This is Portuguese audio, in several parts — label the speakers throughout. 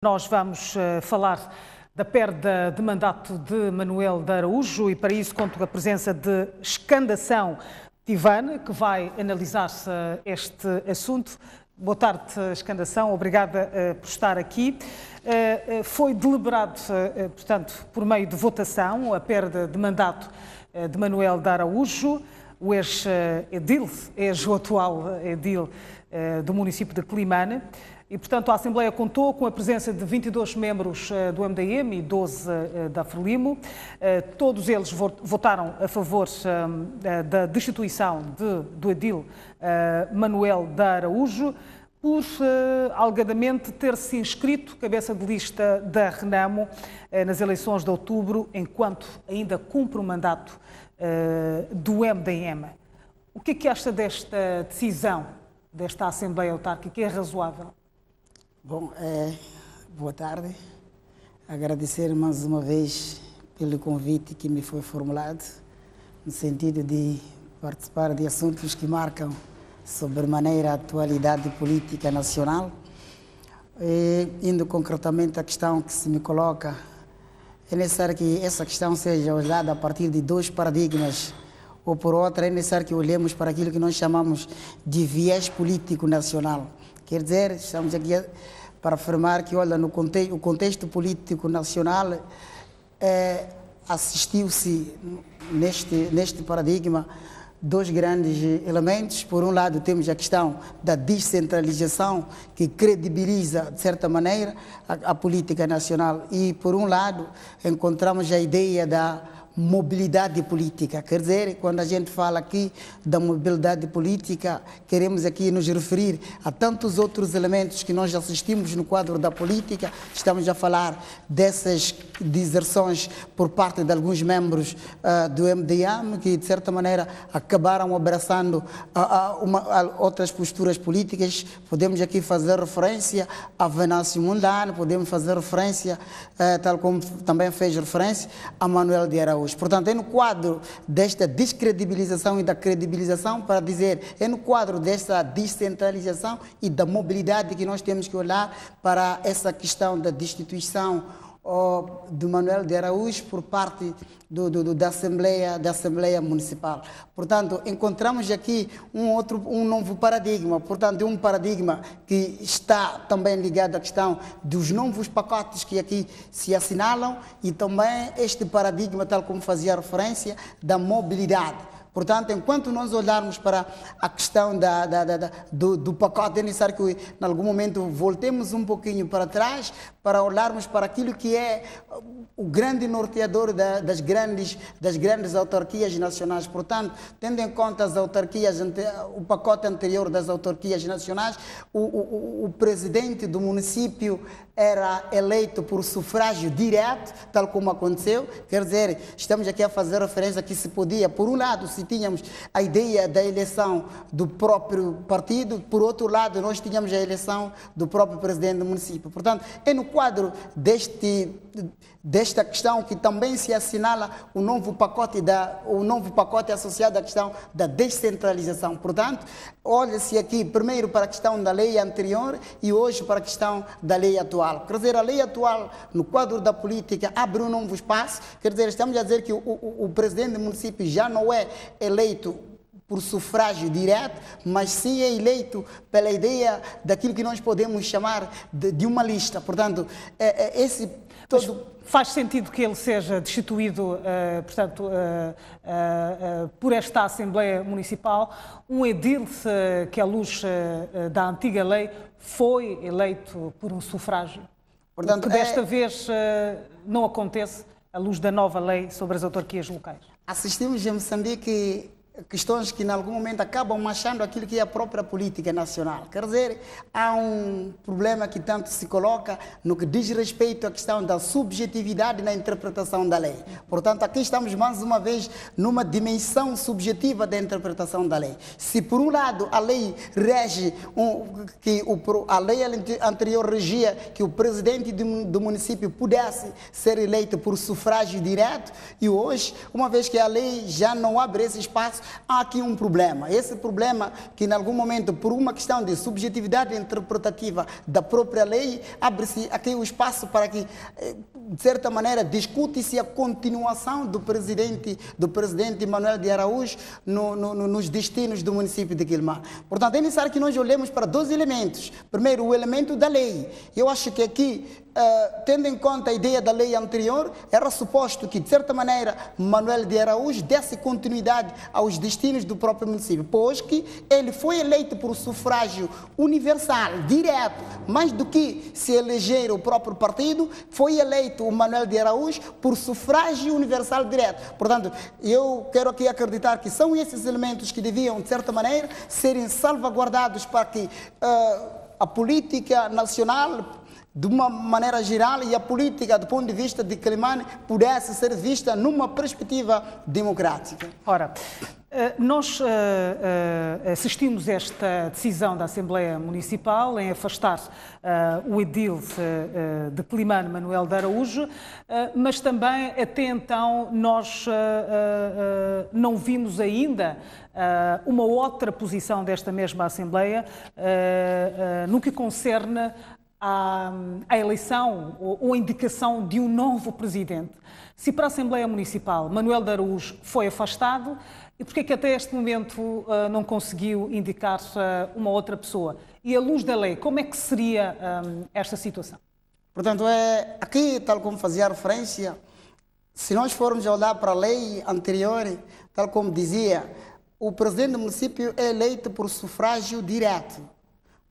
Speaker 1: Nós vamos falar da perda de mandato de Manuel de Araújo e para isso conto com a presença de Escandação Tivane, que vai analisar este assunto. Boa tarde, Escandação, obrigada por estar aqui. Foi deliberado, portanto, por meio de votação, a perda de mandato de Manuel de Araújo, o ex-edil, o atual edil do município de Climane. E, portanto, a Assembleia contou com a presença de 22 membros do MDM e 12 da Frelimo. Todos eles votaram a favor da destituição do edil Manuel de Araújo, por alegadamente ter se inscrito cabeça de lista da Renamo nas eleições de outubro, enquanto ainda cumpre o mandato do MDM. O que é que acha desta decisão desta Assembleia Autárquica? É razoável?
Speaker 2: Bom, boa tarde. Agradecer mais uma vez pelo convite que me foi formulado, no sentido de participar de assuntos que marcam sobremaneira a atualidade política nacional. Indo concretamente à questão que se me coloca, é necessário que essa questão seja olhada a partir de dois paradigmas, ou por outra, é necessário que olhemos para aquilo que nós chamamos de viés político nacional. Quer dizer, estamos aqui para afirmar que, olha, o contexto político nacional assistiu-se neste paradigma dois grandes elementos. Por um lado, temos a questão da descentralização, que credibiliza, de certa maneira, a política nacional. E, por um lado, encontramos a ideia da mobilidade política. Quer dizer, quando a gente fala aqui da mobilidade política, queremos aqui nos referir a tantos outros elementos que nós assistimos no quadro da política. Estamos a falar dessas deserções por parte de alguns membros do MDM, que de certa maneira acabaram abraçando outras posturas políticas. Podemos aqui fazer referência a Venâncio Mondlane, podemos fazer referência, tal como também fez referência, a Manuel de Araújo. Portanto, é no quadro desta descredibilização e da credibilização, para dizer, é no quadro desta descentralização e da mobilidade que nós temos que olhar para essa questão da destituição de Manuel de Araújo por parte da Assembleia Municipal. Portanto, encontramos aqui um novo paradigma, portanto, um paradigma que está também ligado à questão dos novos pacotes que aqui se assinalam e também este paradigma, tal como fazia referência, da mobilidade. Portanto, enquanto nós olharmos para a questão do pacote, é necessário que, em algum momento, voltemos um pouquinho para trás para olharmos para aquilo que é o grande norteador das grandes autarquias nacionais. Portanto, tendo em conta as autarquias, o pacote anterior das autarquias nacionais, o presidente do município era eleito por sufrágio direto, tal como aconteceu. Quer dizer, estamos aqui a fazer referência que se podia, por um lado, se tínhamos a ideia da eleição do próprio partido, por outro lado, nós tínhamos a eleição do próprio presidente do município. Portanto, é no quadro desta questão que também se assinala o novo pacote associado à questão da descentralização. Portanto, olha-se aqui primeiro para a questão da lei anterior e hoje para a questão da lei atual. Quer dizer, a lei atual, no quadro da política, abre um novo espaço. Quer dizer, estamos a dizer que o presidente do município já não é eleito por sufrágio direto, mas sim é eleito pela ideia daquilo que nós podemos chamar de uma lista. Portanto, esse todo...
Speaker 1: Mas faz sentido que ele seja destituído, portanto, por esta Assembleia Municipal, um edil que, à luz da antiga lei, foi eleito por um sufrágio. Portanto, que desta vez não acontece à luz da nova lei sobre as autarquias locais.
Speaker 2: Assistimos em Moçambique questões que, em algum momento, acabam manchando aquilo que é a própria política nacional. Quer dizer, há um problema que tanto se coloca no que diz respeito à questão da subjetividade na interpretação da lei. Portanto, aqui estamos, mais uma vez, numa dimensão subjetiva da interpretação da lei. Se, por um lado, a lei rege, a lei anterior regia que o presidente do município pudesse ser eleito por sufrágio direto, e hoje, uma vez que a lei já não abre esse espaço, há aqui um problema. Esse problema que, em algum momento, por uma questão de subjetividade interpretativa da própria lei, abre-se aqui o espaço para que, de certa maneira, discute-se a continuação do presidente Manuel de Araújo nos destinos do município de Quilomane. Portanto, é necessário que nós olhemos para dois elementos. Primeiro, o elemento da lei. Eu acho que aqui, tendo em conta a ideia da lei anterior, era suposto que, de certa maneira, Manuel de Araújo desse continuidade aos destinos do próprio município, pois que ele foi eleito por sufrágio universal, direto, mais do que se eleger o próprio partido, foi eleito o Manuel de Araújo por sufrágio universal direto. Portanto, eu quero aqui acreditar que são esses elementos que deviam, de certa maneira, serem salvaguardados para que a política nacional, de uma maneira geral, e a política, do ponto de vista de Quilomane, pudesse ser vista numa perspectiva democrática.
Speaker 1: Ora, nós assistimos a esta decisão da Assembleia Municipal em afastar o edil de Quilomane, Manuel de Araújo, mas também, até então, nós não vimos ainda uma outra posição desta mesma Assembleia no que concerne à eleição ou indicação de um novo presidente. Se para a Assembleia Municipal Manuel de Araújo foi afastado, e porquê que até este momento não conseguiu indicar uma outra pessoa? E à luz da lei, como é que seria esta situação?
Speaker 2: Portanto, aqui, tal como fazia referência, se nós formos olhar para a lei anterior, tal como dizia, o presidente do município é eleito por sufrágio direto.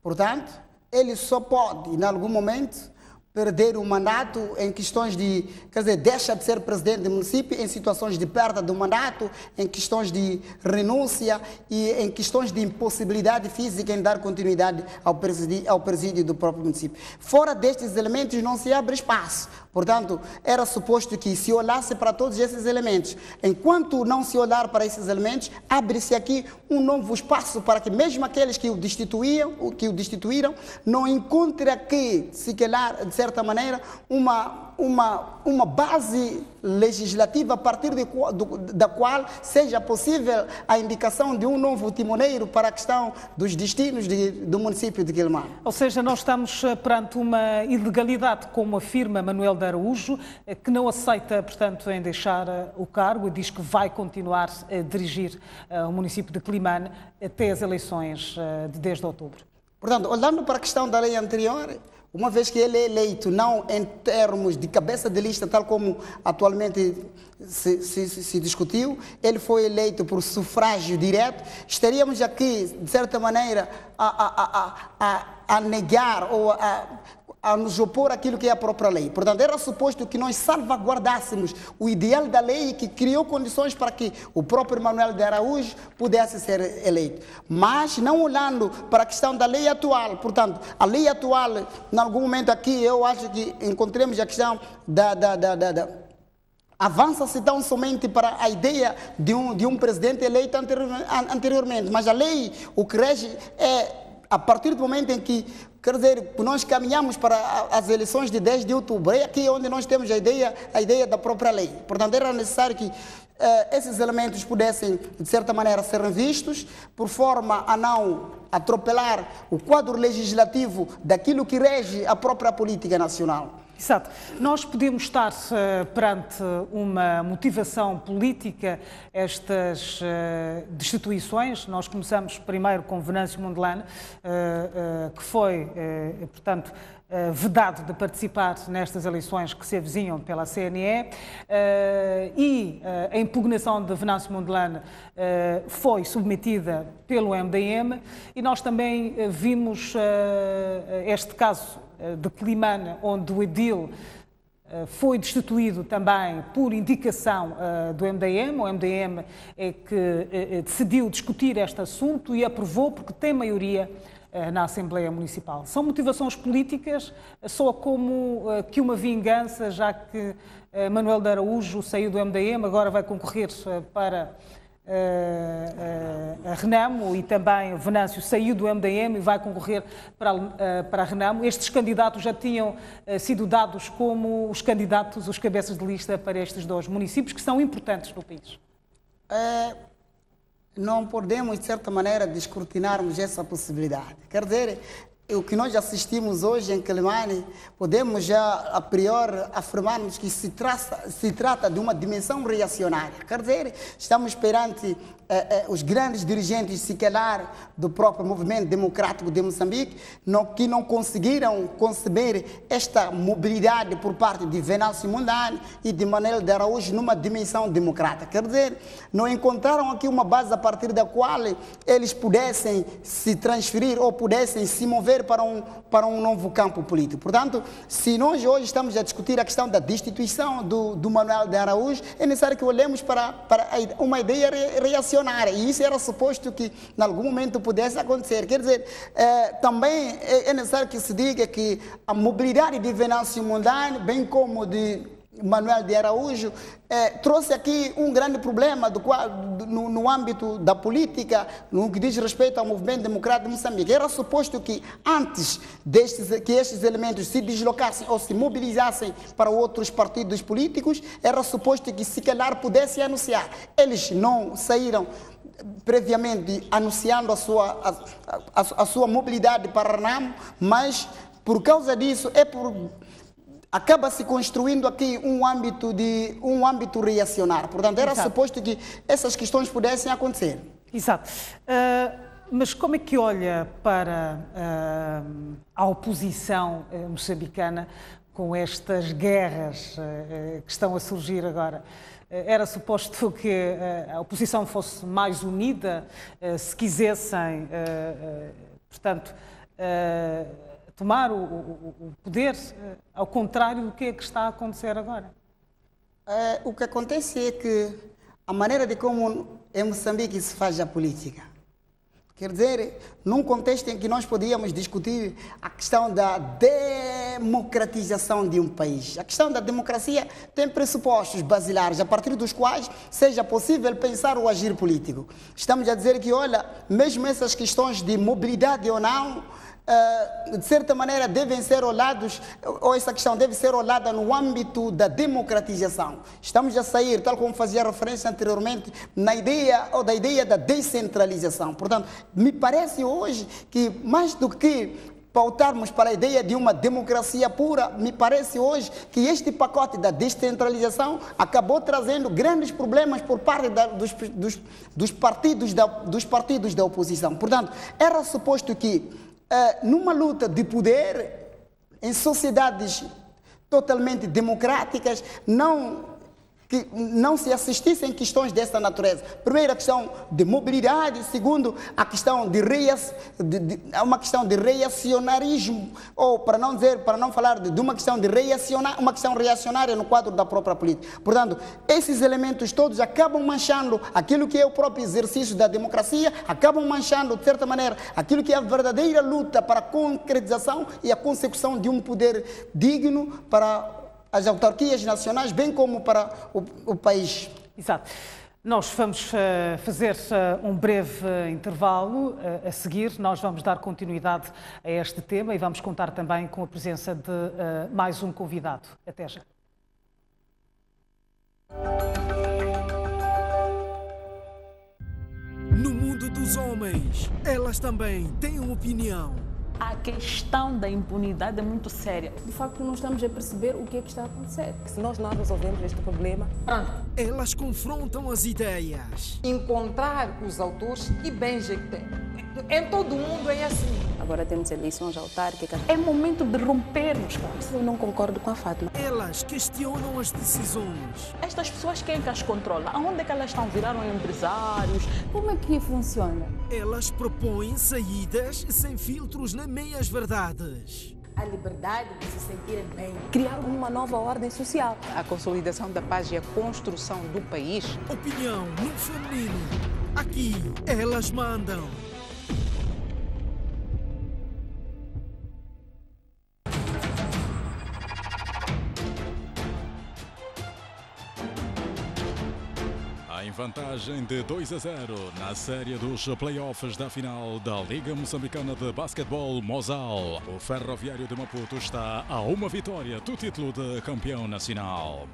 Speaker 2: Portanto, ele só pode, em algum momento, perder o mandato em questões de, quer dizer, deixa de ser presidente do município em situações de perda do mandato, em questões de renúncia e em questões de impossibilidade física em dar continuidade ao presídio do próprio município. Fora destes elementos não se abre espaço. Portanto, era suposto que se olhasse para todos esses elementos. Enquanto não se olhar para esses elementos, abre-se aqui um novo espaço para que mesmo aqueles que o destituíram, não encontrem aqui, se calhar, de certa maneira, uma base legislativa a partir da qual seja possível a indicação de um novo timoneiro para a questão dos destinos do município de Quilomane.
Speaker 1: Ou seja, nós estamos perante uma ilegalidade, como afirma Manuel de Araújo, que não aceita, portanto, em deixar o cargo e diz que vai continuar a dirigir o município de Quilomane até as eleições de 10 de outubro.
Speaker 2: Portanto, olhando para a questão da lei anterior, uma vez que ele é eleito não em termos de cabeça de lista, tal como atualmente se discutiu, ele foi eleito por sufrágio direto, estaríamos aqui, de certa maneira, a negar ou a nos opor àquilo que é a própria lei. Portanto, era suposto que nós salvaguardássemos o ideal da lei que criou condições para que o próprio Manuel de Araújo pudesse ser eleito. Mas não olhando para a questão da lei atual. Portanto, a lei atual, em algum momento aqui, eu acho que encontremos a questão avança-se tão somente para a ideia de um presidente eleito anteriormente. Mas a lei, o que rege é, a partir do momento em que, quer dizer, nós caminhamos para as eleições de 10 de outubro, é aqui onde nós temos a ideia da própria lei. Portanto, era necessário que esses elementos pudessem, de certa maneira, ser revistos, por forma a não atropelar o quadro legislativo daquilo que rege a própria política nacional.
Speaker 1: Exato. Nós podemos estar perante uma motivação política, estas destituições. Nós começamos primeiro com Venâncio Mondlane, que foi, portanto, vedado de participar nestas eleições que se avizinham pela CNE, e a impugnação de Venâncio Mondlane foi submetida pelo MDM, e nós também vimos este caso de Quilomane, onde o edil foi destituído também por indicação do MDM. O MDM é que decidiu discutir este assunto e aprovou porque tem maioria na Assembleia Municipal. São motivações políticas, soa como que uma vingança, já que Manuel de Araújo saiu do MDM, agora vai concorrer para a Renamo, e também Venâncio saiu do MDM e vai concorrer para a Renamo. Estes candidatos já tinham sido dados como os candidatos, os cabeças de lista para estes dois municípios que são importantes no país.
Speaker 2: não podemos, de certa maneira, descortinarmos essa possibilidade. Quer dizer, o que nós assistimos hoje em Quelimane, podemos já, a priori, afirmarmos que se trata de uma dimensão reacionária. Quer dizer, estamos perante os grandes dirigentes, se calhar, do próprio movimento democrático de Moçambique, que não conseguiram conceber esta mobilidade por parte de Venâncio Mondlane e de Manuel de Araújo numa dimensão democrática. Quer dizer, não encontraram aqui uma base a partir da qual eles pudessem se transferir ou pudessem se mover para um novo campo político. Portanto, se nós hoje estamos a discutir a questão da destituição do Manuel de Araújo, é necessário que olhemos para uma ideia reacionária. E isso era suposto que, em algum momento, pudesse acontecer. Quer dizer, também é necessário que se diga que a mobilidade de Venâncio Mondlane, bem como de Manuel de Araújo, trouxe aqui um grande problema no âmbito da política, no que diz respeito ao movimento democrático de Moçambique. Era suposto que antes que estes elementos se deslocassem ou se mobilizassem para outros partidos políticos, era suposto que se calhar pudessem anunciar. Eles não saíram previamente anunciando a sua mobilidade para Renamo, mas por causa disso acaba se construindo aqui um âmbito reacionário. Portanto, era suposto que essas questões pudessem acontecer.
Speaker 1: Exato. Mas como é que olha para a oposição moçambicana com estas guerras que estão a surgir agora? Era suposto que a oposição fosse mais unida, se quisessem, portanto, tomar o poder, ao contrário do que é que está a acontecer agora?
Speaker 2: O que acontece é que a maneira de como em Moçambique se faz a política, quer dizer, num contexto em que nós podíamos discutir a questão da democratização de um país. A questão da democracia tem pressupostos basilares, a partir dos quais seja possível pensar o agir político. Estamos a dizer que, olha, mesmo essas questões de mobilidade ou não, de certa maneira devem ser olhados, ou essa questão deve ser olhada no âmbito da democratização. Estamos a sair, tal como fazia referência anteriormente, da ideia da descentralização. Portanto, me parece hoje que, mais do que pautarmos para a ideia de uma democracia pura, me parece hoje que este pacote da descentralização acabou trazendo grandes problemas por parte dos partidos da oposição. Portanto, era suposto que numa luta de poder, em sociedades totalmente democráticas, que não se assistissem questões dessa natureza. Primeiro, a questão de mobilidade. Segundo, a questão uma questão de reacionarismo, ou para não falar de uma questão uma questão reacionária no quadro da própria política. Portanto, esses elementos todos acabam manchando aquilo que é o próprio exercício da democracia, acabam manchando, de certa maneira, aquilo que é a verdadeira luta para a concretização e a consecução de um poder digno para as autarquias nacionais, bem como para o país.
Speaker 1: Exato. Nós vamos fazer um breve intervalo. A seguir, nós vamos dar continuidade a este tema e vamos contar também com a presença de mais um convidado. Até já.
Speaker 3: No mundo dos homens, elas também têm uma opinião.
Speaker 4: A questão da impunidade é muito séria.
Speaker 5: De facto, não estamos a perceber o que é que está a acontecer.
Speaker 6: Se nós não resolvemos este problema,
Speaker 3: elas confrontam as ideias.
Speaker 6: Encontrar os autores e bens que tem. Em todo o mundo é assim.
Speaker 5: Agora temos eleições autárquicas.
Speaker 4: É momento de rompermos com isso.
Speaker 5: Eu não concordo com a Fátima.
Speaker 3: Elas questionam as decisões.
Speaker 4: Estas pessoas, quem é que as controla? Aonde é que elas estão? Viraram empresários?
Speaker 5: Como é que funciona?
Speaker 3: Elas propõem saídas sem filtros nem meias verdades.
Speaker 5: A liberdade de se sentirem bem.
Speaker 6: Criar uma nova ordem social. A consolidação da paz e a construção do país.
Speaker 3: Opinião no feminino. Aqui, elas mandam.
Speaker 7: Em vantagem de 2-0 na série dos play-offs da final da Liga Moçambicana de Basquetebol Mozal. O Ferroviário de Maputo está a uma vitória do título de campeão nacional.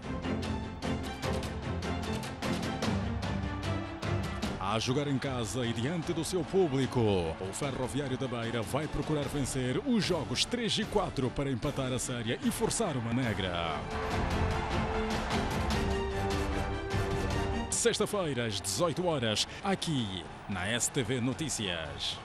Speaker 7: A A jogar em casa e diante do seu público, o Ferroviário da Beira vai procurar vencer os jogos 3 e 4 para empatar a série e forçar uma negra. Sexta-feira, às 18 horas, aqui na STV Notícias.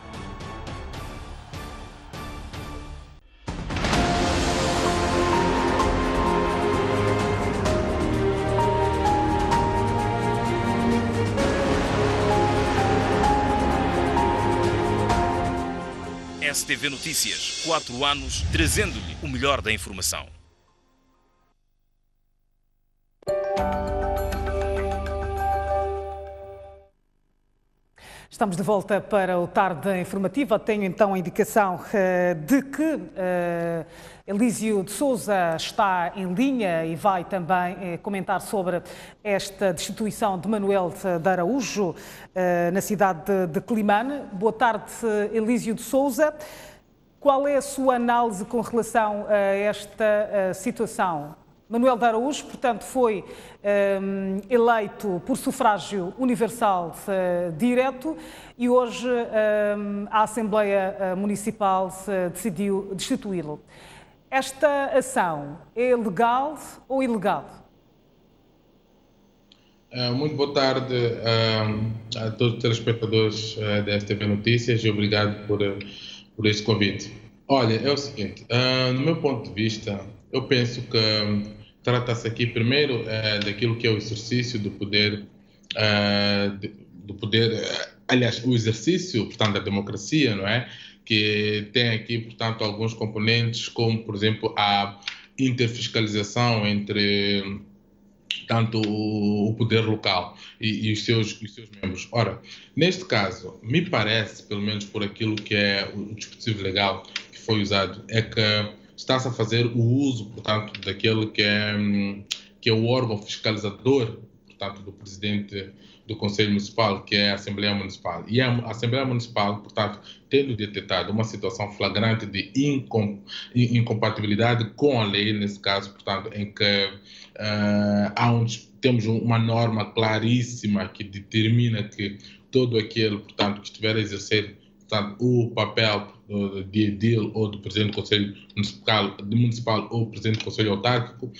Speaker 8: STV Notícias, 4 anos, trazendo-lhe o melhor da informação.
Speaker 1: Estamos de volta para o Tarde Informativa. Tenho então a indicação de que Elísio de Sousa está em linha e vai também comentar sobre esta destituição de Manuel de Araújo na cidade de Climane. Boa tarde, Elísio de Sousa. Qual é a sua análise com relação a esta situação? Manuel de Araújo, portanto, foi eleito por sufrágio universal direto e hoje a Assembleia Municipal decidiu destituí-lo. Esta ação é legal ou ilegal?
Speaker 9: Muito boa tarde a todos os telespectadores da STV Notícias e obrigado por este convite. Olha, é o seguinte, no meu ponto de vista, eu penso que trata-se aqui primeiro daquilo que é o exercício do poder, aliás, o exercício, portanto, da democracia, não é? Que tem aqui, portanto, alguns componentes, como, por exemplo, a interfiscalização entre tanto o poder local e os seus membros. Ora, neste caso, me parece, pelo menos por aquilo que é o dispositivo legal que foi usado, é que está-se a fazer o uso, portanto, daquele que é o órgão fiscalizador, portanto, do presidente do Conselho Municipal, que é a Assembleia Municipal. E a Assembleia Municipal, portanto, tendo detectado uma situação flagrante de incompatibilidade com a lei, nesse caso, portanto, em que temos uma norma claríssima que determina que todo aquele, portanto, que estiver a exercer, portanto, o papel de edil ou do presidente do Conselho Municipal ou presidente do Conselho Autárquico,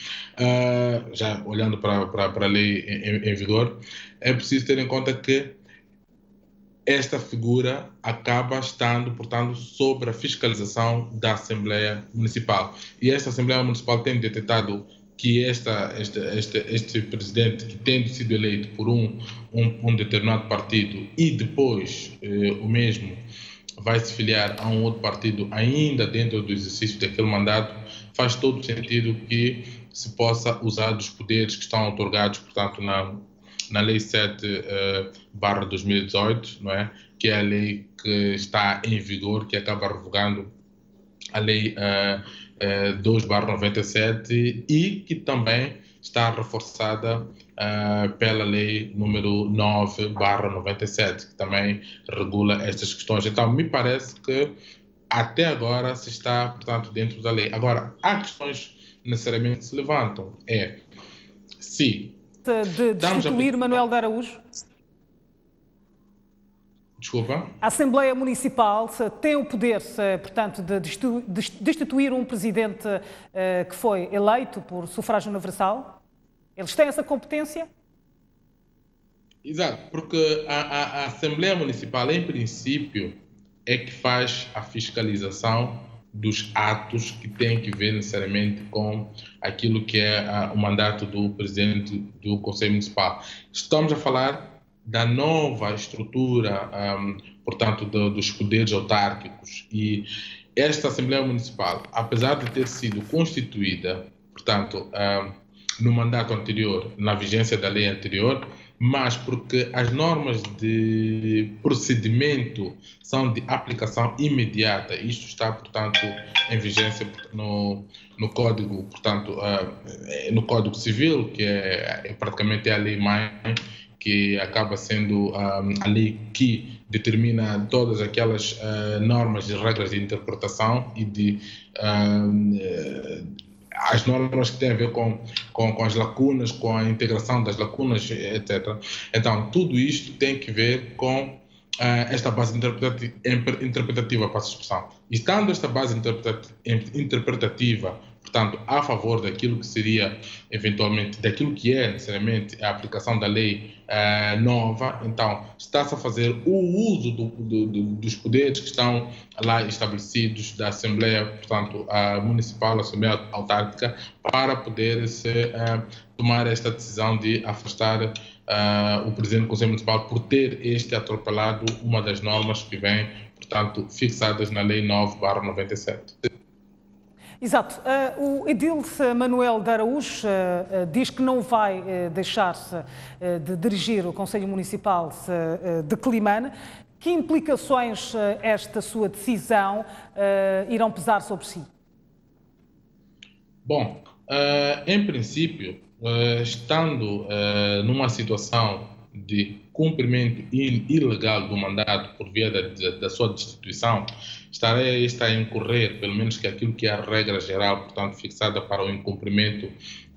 Speaker 9: já olhando para a lei em vigor, é preciso ter em conta que esta figura acaba estando, portanto, sob a fiscalização da Assembleia Municipal. E esta Assembleia Municipal tem detectado que este presidente, que tendo sido eleito por um determinado partido e depois o mesmo vai se filiar a um outro partido ainda dentro do exercício daquele mandato, faz todo sentido que se possa usar dos poderes que estão outorgados, portanto, na Lei 7/2018, não é? Que é a lei que está em vigor, que acaba revogando a Lei 2/97 e que também está reforçada pela Lei número 9/97, que também regula estas questões. Então, me parece que até agora se está, portanto, dentro da lei. Agora, há questões necessariamente que se levantam. Se
Speaker 1: de destituir Manuel de Araújo?
Speaker 9: Desculpa?
Speaker 1: A Assembleia Municipal tem o poder, portanto, de destituir um presidente que foi eleito por sufrágio universal? Eles têm essa competência?
Speaker 9: Exato, porque a Assembleia Municipal, em princípio, é que faz a fiscalização dos atos que têm que ver necessariamente com aquilo que é o mandato do presidente do Conselho Municipal. Estamos a falar da nova estrutura, portanto, dos poderes autárquicos. E esta Assembleia Municipal, apesar de ter sido constituída, portanto, no mandato anterior, na vigência da lei anterior, mas porque as normas de procedimento são de aplicação imediata. Isto está, portanto, em vigência no Código, portanto, no Código Civil, que é praticamente a lei-mãe, que acaba sendo a lei que determina todas aquelas normas e regras de interpretação e de as normas que têm a ver com as lacunas, com a integração das lacunas, etc. Então, tudo isto tem que ver com esta base interpretativa, para a expressão. E estando esta base interpretativa, portanto, a favor daquilo que seria, eventualmente, daquilo que é necessariamente a aplicação da lei nova, então está-se a fazer o uso dos poderes que estão lá estabelecidos da Assembleia, portanto, a Municipal, a Assembleia Autárquica, para poder-se tomar esta decisão de afastar o Presidente do Conselho Municipal por ter atropelado uma das normas que vêm, portanto, fixadas na Lei 9/97.
Speaker 1: Exato. O edil Manuel de Araújo diz que não vai deixar-se de dirigir o Conselho Municipal de Climane. Que implicações esta sua decisão irão pesar sobre si?
Speaker 9: Bom, em princípio, estando numa situação de cumprimento ilegal do mandato por via da sua destituição, estará a incorrer, pelo menos que aquilo que é a regra geral, portanto, fixada para o incumprimento,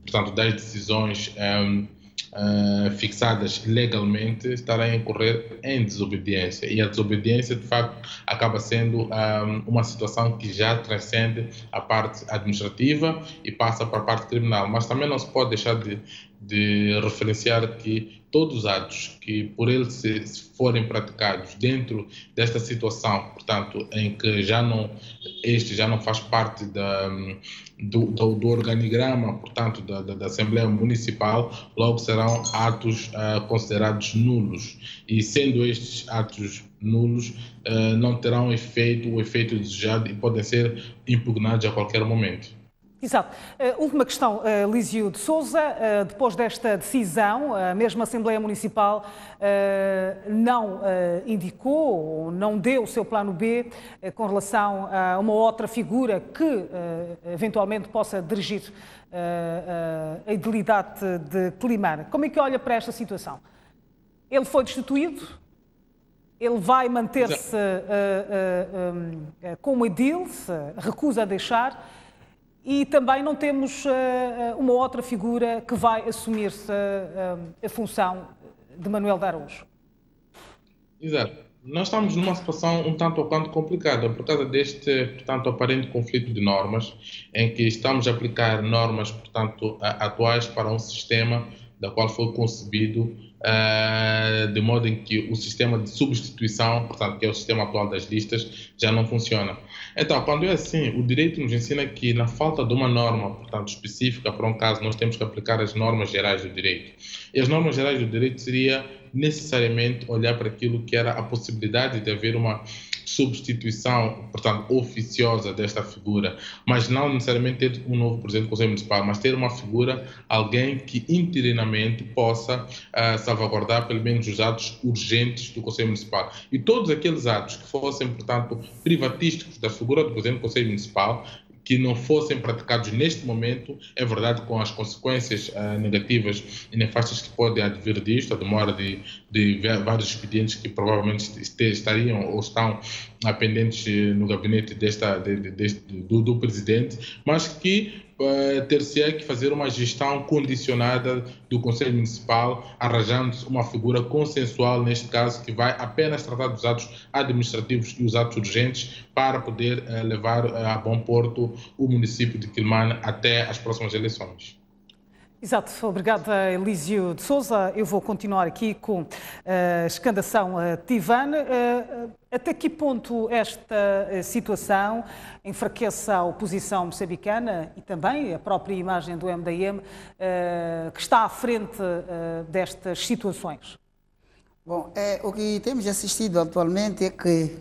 Speaker 9: portanto, das decisões fixadas legalmente, estará a incorrer em desobediência. E a desobediência, de facto, acaba sendo uma situação que já transcende a parte administrativa e passa para a parte criminal. Mas também não se pode deixar de referenciar que todos os atos que por ele se forem praticados dentro desta situação, portanto, em que este já não faz parte do organigrama, portanto, da Assembleia Municipal, logo serão atos considerados nulos. E sendo estes atos nulos, não terão o efeito desejado e podem ser impugnados a qualquer momento.
Speaker 1: Exato. Última questão, Lísio de Sousa. Depois desta decisão, a mesma Assembleia Municipal não indicou ou não deu o seu plano B com relação a uma outra figura que eventualmente possa dirigir a edilidade de Climane. Como é que olha para esta situação? Ele foi destituído? Ele vai manter-se como edil, recusa a deixar? E também não temos uma outra figura que vai assumir-se a função de Manuel de Araújo.
Speaker 9: Exato. Nós estamos numa situação um tanto ou quanto complicada por causa deste, portanto, aparente conflito de normas, em que estamos a aplicar normas, portanto, atuais para um sistema da qual foi concebido de modo em que o sistema de substituição, portanto, que é o sistema atual das listas, já não funciona. Então, quando é assim, o direito nos ensina que, na falta de uma norma, portanto, específica para um caso, nós temos que aplicar as normas gerais do direito. E as normas gerais do direito seria necessariamente olhar para aquilo que era a possibilidade de haver uma substituição, portanto, oficiosa desta figura, mas não necessariamente ter um novo presidente do Conselho Municipal, mas ter uma figura, alguém que interinamente possa salvaguardar pelo menos os atos urgentes do Conselho Municipal. E todos aqueles atos que fossem, portanto, privatísticos da figura do presidente do Conselho Municipal, que não fossem praticados neste momento, é verdade, com as consequências negativas e nefastas que podem advir disto, a demora de vários expedientes que provavelmente estariam ou estão pendentes no gabinete do presidente, mas que ter-se-á que fazer uma gestão condicionada do Conselho Municipal, arranjando uma figura consensual, neste caso, que vai apenas tratar dos atos administrativos e os atos urgentes para poder levar a bom porto o município de Climane até as próximas eleições.
Speaker 1: Exato, obrigada, Lísio de Sousa. Eu vou continuar aqui com a escandação Tivane. Até que ponto esta situação enfraquece a oposição moçambicana e também a própria imagem do MDM, que está à frente destas situações?
Speaker 2: Bom, o que temos assistido atualmente é que,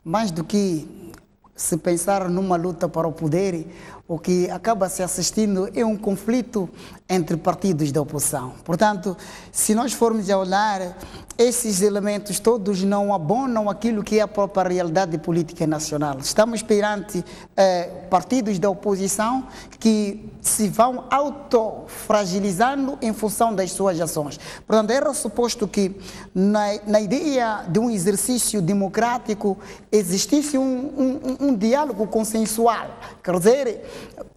Speaker 2: mais do que se pensar numa luta para o poder, o que acaba se assistindo é um conflito entre partidos da oposição. Portanto, se nós formos a olhar, esses elementos todos não abonam aquilo que é a própria realidade política nacional. Estamos perante partidos da oposição que se vão autofragilizando em função das suas ações. Portanto, era suposto que na ideia de um exercício democrático existisse um diálogo consensual. Quer dizer,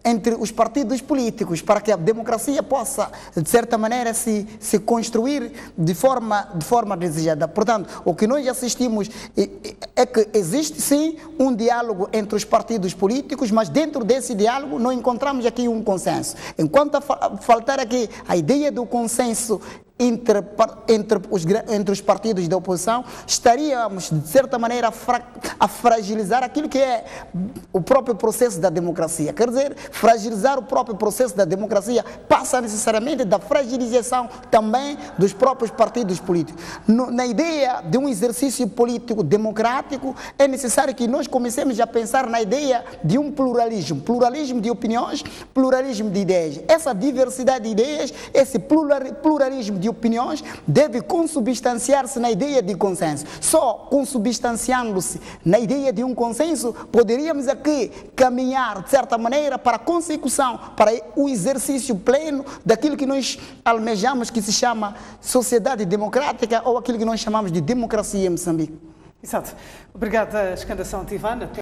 Speaker 2: entre os partidos políticos, para que a democracia possa, de certa maneira, se construir de forma desejada. Portanto, o que nós assistimos é que existe sim um diálogo entre os partidos políticos, mas dentro desse diálogo não encontramos aqui um consenso. Enquanto faltar aqui a ideia do consenso entre os partidos da oposição, estaríamos, de certa maneira, a fragilizar aquilo que é o próprio processo da democracia. Quer dizer, fragilizar o próprio processo da democracia passa necessariamente da fragilização também dos próprios partidos políticos. Na ideia de um exercício político democrático, é necessário que nós comecemos a pensar na ideia de um pluralismo de opiniões, pluralismo de ideias. Essa diversidade de ideias, esse pluralismo de opiniões deve consubstanciar-se na ideia de consenso. Só consubstanciando-se na ideia de um consenso, poderíamos aqui caminhar, de certa maneira, para a consecução, para o exercício pleno daquilo que nós almejamos, que se chama sociedade democrática, ou aquilo que nós chamamos de democracia em Moçambique.
Speaker 1: Exato. Obrigada, Escandação Tivan.